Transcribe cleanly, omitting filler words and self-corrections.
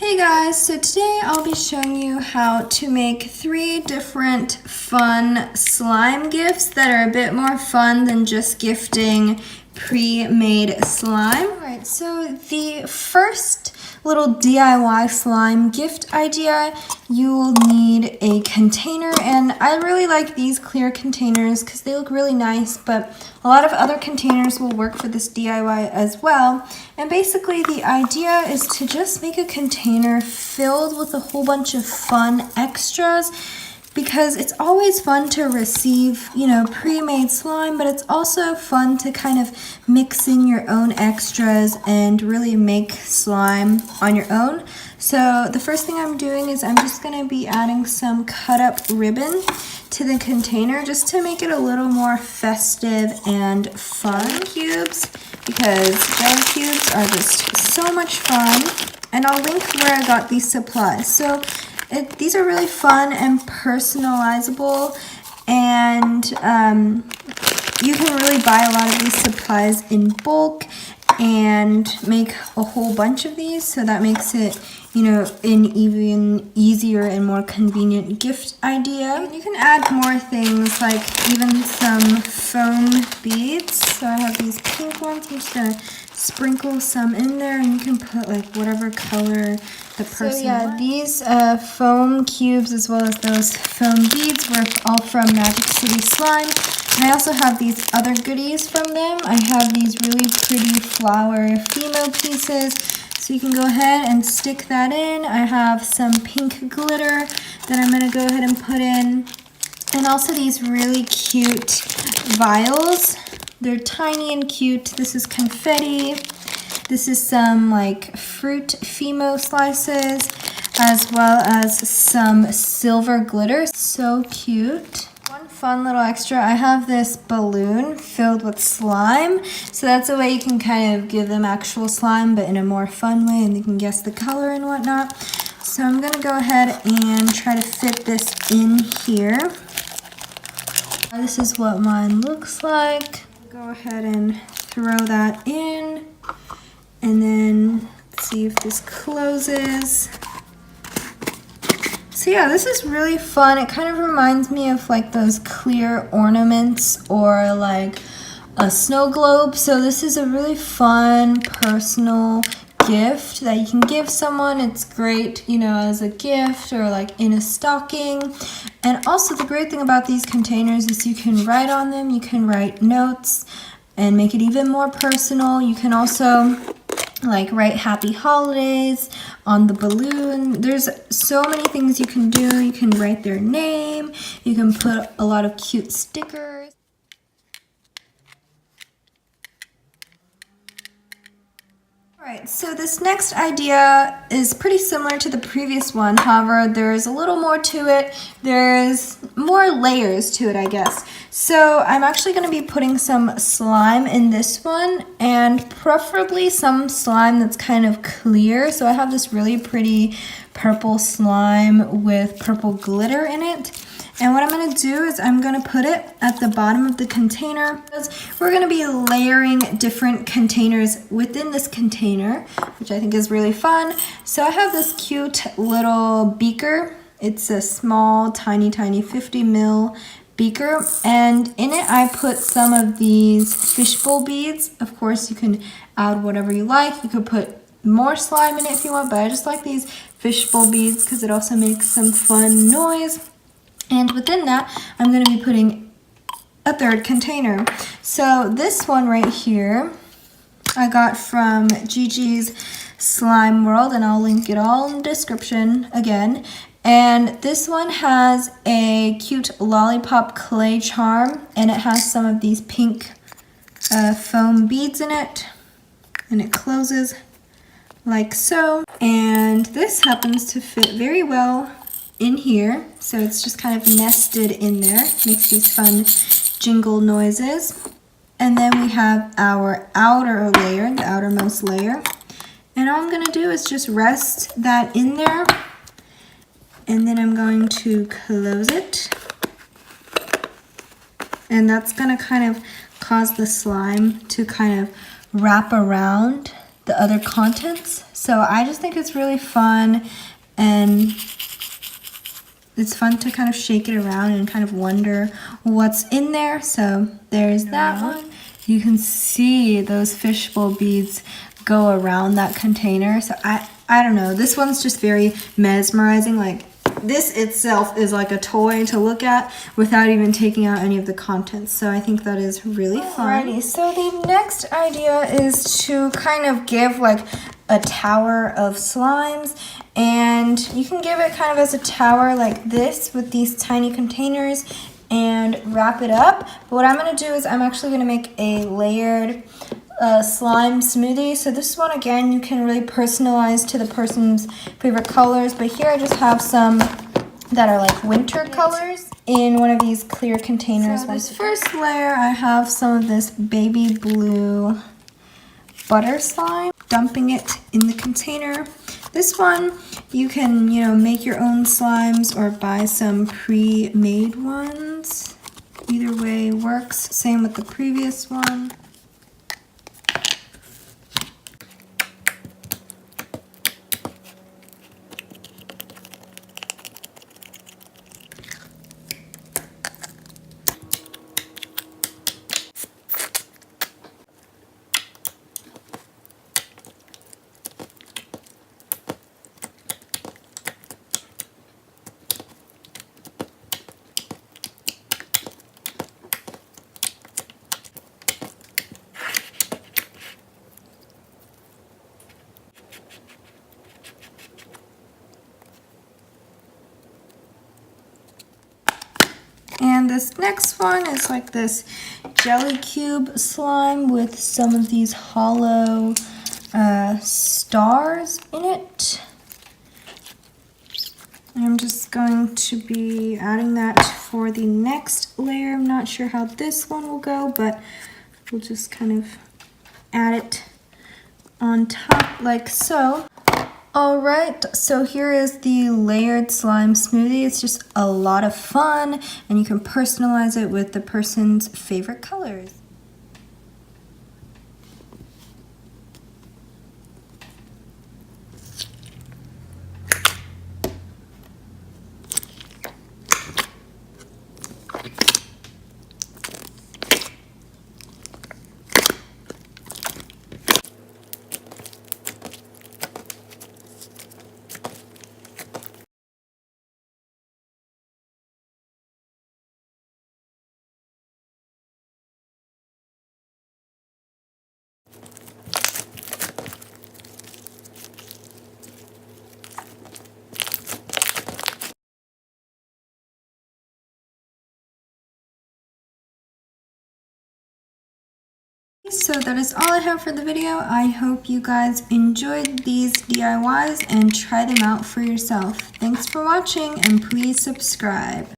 Hey guys, so today I'll be showing you how to make 3 different fun slime gifts that are a bit more fun than just gifting pre-made slime. Alright, so the first little DIY slime gift idea, you will need a container, and I really like these clear containers because they look really nice, but a lot of other containers will work for this DIY as well. And basically the idea is to just make a container filled with a whole bunch of fun extras, because it's always fun to receive, pre-made slime, but it's also fun to kind of mix in your own extras and really make slime on your own. So the first thing I'm doing is I'm just going to be adding some cut up ribbon to the container just to make it a little more festive and fun. Cubes, because jelly cubes are just so much fun, and I'll link where I got these supplies. So these are really fun and personalizable, and you can really buy a lot of these supplies in bulk and make a whole bunch of these, so that makes it an even easier and more convenient gift idea. And you can add more things, like even some foam beads. So I have these pink ones. I'm just gonna sprinkle some in there, and you can put like whatever color the person wants. These foam cubes as well as those foam beads were all from Magic City Slime. And I also have these other goodies from them. I have these really pretty flower Fimo pieces, so you can go ahead and stick that in. I have some pink glitter that I'm going to go ahead and put in. And also these really cute vials. They're tiny and cute. This is confetti. This is some like fruit Fimo slices, as well as some silver glitter. So cute. One fun little extra, I have this balloon filled with slime, so that's a way you can kind of give them actual slime but in a more fun way, and you can guess the color and whatnot. So I'm going to go ahead and try to fit this in here. This is what mine looks like. Go ahead and throw that in, and then see if this closes. So yeah, this is really fun. It kind of reminds me of like those clear ornaments or like a snow globe. So this is a really fun personal gift that you can give someone. It's great, as a gift or like in a stocking. And also the great thing about these containers is you can write on them. You can write notes and make it even more personal. You can also like write happy holidays on the balloon. There's so many things you can do. You can write their name. You can put a lot of cute stickers. Alright, so this next idea is pretty similar to the previous one. However, there's a little more to it. There's more layers to it, I guess. So I'm actually going to be putting some slime in this one, and preferably some slime that's kind of clear. So I have this really pretty purple slime with purple glitter in it. And what I'm going to do is I'm going to put it at the bottom of the container. We're going to be layering different containers within this container, which I think is really fun. So I have this cute little beaker. It's a small, tiny 50 ml beaker. And in it I put some of these fishbowl beads. Of course, you can add whatever you like. You could put more slime in it if you want, but I just like these fishbowl beads because it also makes some fun noise. And within that, I'm going to be putting a third container. So this one right here, I got from Gigi's Slime World, and I'll link it all in the description again. And this one has a cute lollipop clay charm, and it has some of these pink foam beads in it. And it closes like so. And this happens to fit very well in here, so it's just kind of nested in there. Makes these fun jingle noises. And then we have our outer layer, the outermost layer, and all I'm going to do is just rest that in there, and then I'm going to close it, and that's going to kind of cause the slime to kind of wrap around the other contents. So I just think it's really fun, and it's fun to kind of shake it around and kind of wonder what's in there. So there's that one. You can see those fishbowl beads go around that container. So I don't know, this one's just very mesmerizing. Like, this itself is like a toy to look at without even taking out any of the contents. So I think that is really fun. Alrighty, so the next idea is to kind of give like a tower of slimes, and you can give it kind of as a tower like this with these tiny containers and wrap it up. But what I'm going to do is I'm actually going to make a layered slime smoothie. So this one, again, you can really personalize to the person's favorite colors, but here I just have some that are like winter colors in one of these clear containers. So this first layer, I have some of this baby blue butter slime, dumping it in the container. This one, you can, make your own slimes or buy some pre-made ones. Either way works. Same with the previous one. And this next one is like this jelly cube slime with some of these hollow stars in it. I'm just going to be adding that for the next layer. I'm not sure how this one will go, but we'll just kind of add it on top like so. Alright, so here is the layered slime smoothie. It's just a lot of fun, and you can personalize it with the person's favorite colors. So that is all I have for the video. I hope you guys enjoyed these DIYs and try them out for yourself. Thanks for watching, and please subscribe.